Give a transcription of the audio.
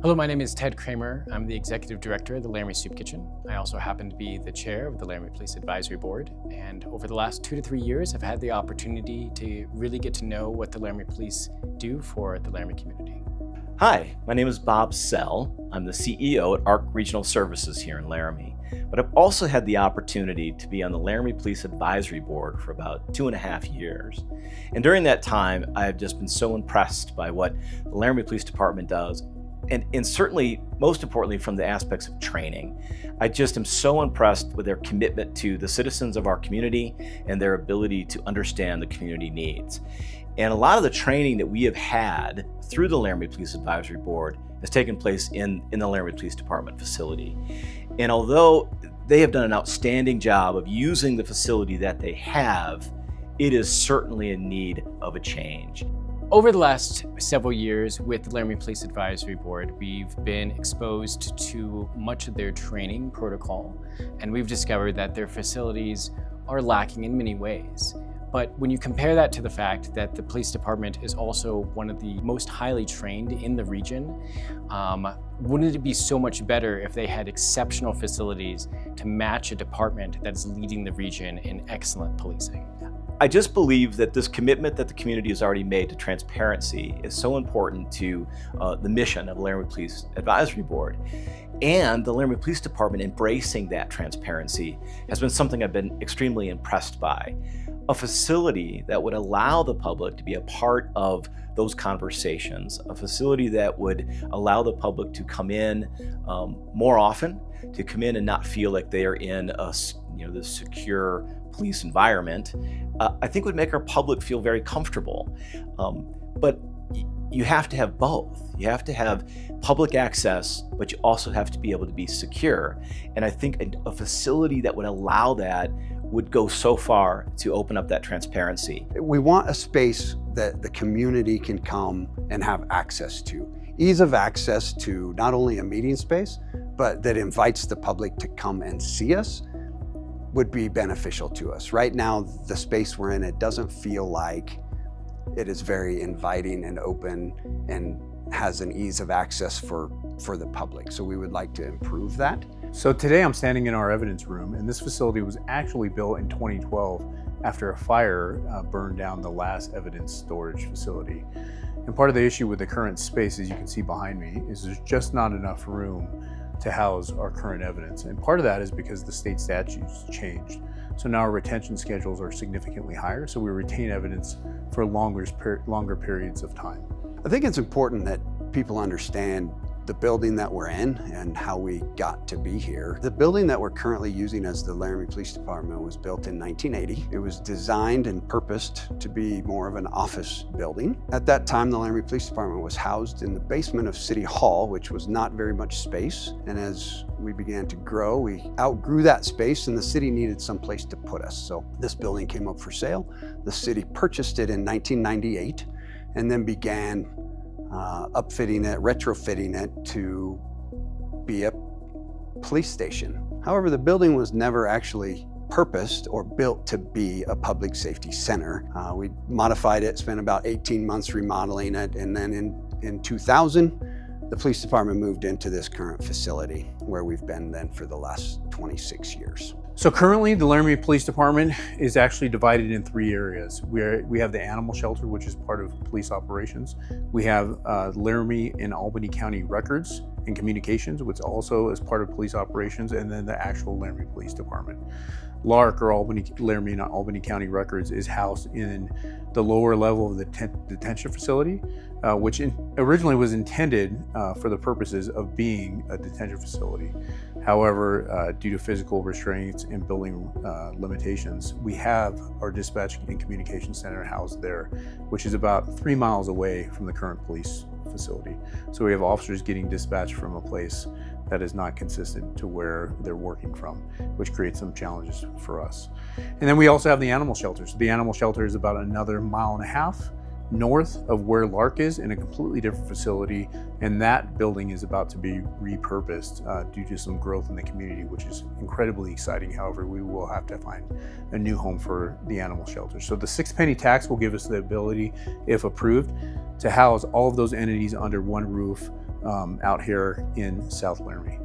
Hello, my name is Ted Kramer. I'm the Executive Director of the Laramie Soup Kitchen. I also happen to be the Chair of the Laramie Police Advisory Board. And over the last 2 to 3 years, I've had the opportunity to really get to know what the Laramie Police do for the Laramie community. Hi, my name is Bob Sell. I'm the CEO at ARC Regional Services here in Laramie. But I've also had the opportunity to be on the Laramie Police Advisory Board for about 2.5 years. And during that time, I have just been so impressed by what the Laramie Police Department does. And certainly, most importantly, from the aspects of training. I just am so impressed with their commitment to the citizens of our community and their ability to understand the community needs. And a lot of the training that we have had through the Laramie Police Advisory Board has taken place in the Laramie Police Department facility. And although they have done an outstanding job of using the facility that they have, it is certainly in need of a change. Over the last several years with the Laramie Police Advisory Board, we've been exposed to much of their training protocol, and we've discovered that their facilities are lacking in many ways. But when you compare that to the fact that the police department is also one of the most highly trained in the region, wouldn't it be so much better if they had exceptional facilities to match a department that's leading the region in excellent policing? I just believe that this commitment that the community has already made to transparency is so important to the mission of the Laramie Police Advisory Board. And the Laramie Police Department embracing that transparency has been something I've been extremely impressed by. A facility that would allow the public to be a part of those conversations, a facility that would allow the public to come in more often, to come in and not feel like they are in this secure police environment, I think would make our public feel very comfortable. But you have to have both. You have to have public access, but you also have to be able to be secure. And I think a facility that would allow that would go so far to open up that transparency. We want a space that the community can come and have access to. Ease of access to not only a meeting space, but that invites the public to come and see us would be beneficial to us. Right now, the space we're in, it doesn't feel like it is very inviting and open and has an ease of access for the public. So we would like to improve that. So today I'm standing in our evidence room, and this facility was actually built in 2012 after a fire burned down the last evidence storage facility. And part of the issue with the current space, as you can see behind me, is there's just not enough room to house our current evidence. And part of that is because the state statutes changed. So now our retention schedules are significantly higher, so we retain evidence for longer periods of time. I think it's important that people understand the building that we're in and how we got to be here. The building that we're currently using as the Laramie Police Department was built in 1980. It was designed and purposed to be more of an office building. At that time, the Laramie Police Department was housed in the basement of City Hall, which was not very much space. And as we began to grow, we outgrew that space and the city needed some place to put us. So this building came up for sale. The city purchased it in 1998 and then began upfitting it, retrofitting it to be a police station. However, the building was never actually purposed or built to be a public safety center. We modified it, spent about 18 months remodeling it, and then in 2000, the police department moved into this current facility where we've been then for the last 26 years. So currently, the Laramie Police Department is actually divided in 3 areas. We have the animal shelter, which is part of police operations. We have Laramie and Albany County Records and Communications, which also is part of police operations, and then the actual Laramie Police Department. LARC, or Laramie and Albany County Records, is housed in the lower level of the detention facility, which originally was intended for the purposes of being a detention facility. However, due to physical restraints and building limitations, we have our dispatch and communication center housed there, which is about 3 miles away from the current police facility. So we have officers getting dispatched from a place that is not consistent to where they're working from, which creates some challenges for us. And then we also have the animal shelter. So the animal shelter is about another 1.5 miles north of where Lark is in a completely different facility, and that building is about to be repurposed due to some growth in the community, which is incredibly exciting. However, we will have to find a new home for the animal shelter. So the 6 penny tax will give us the ability, if approved, to house all of those entities under one roof out here in South Laramie.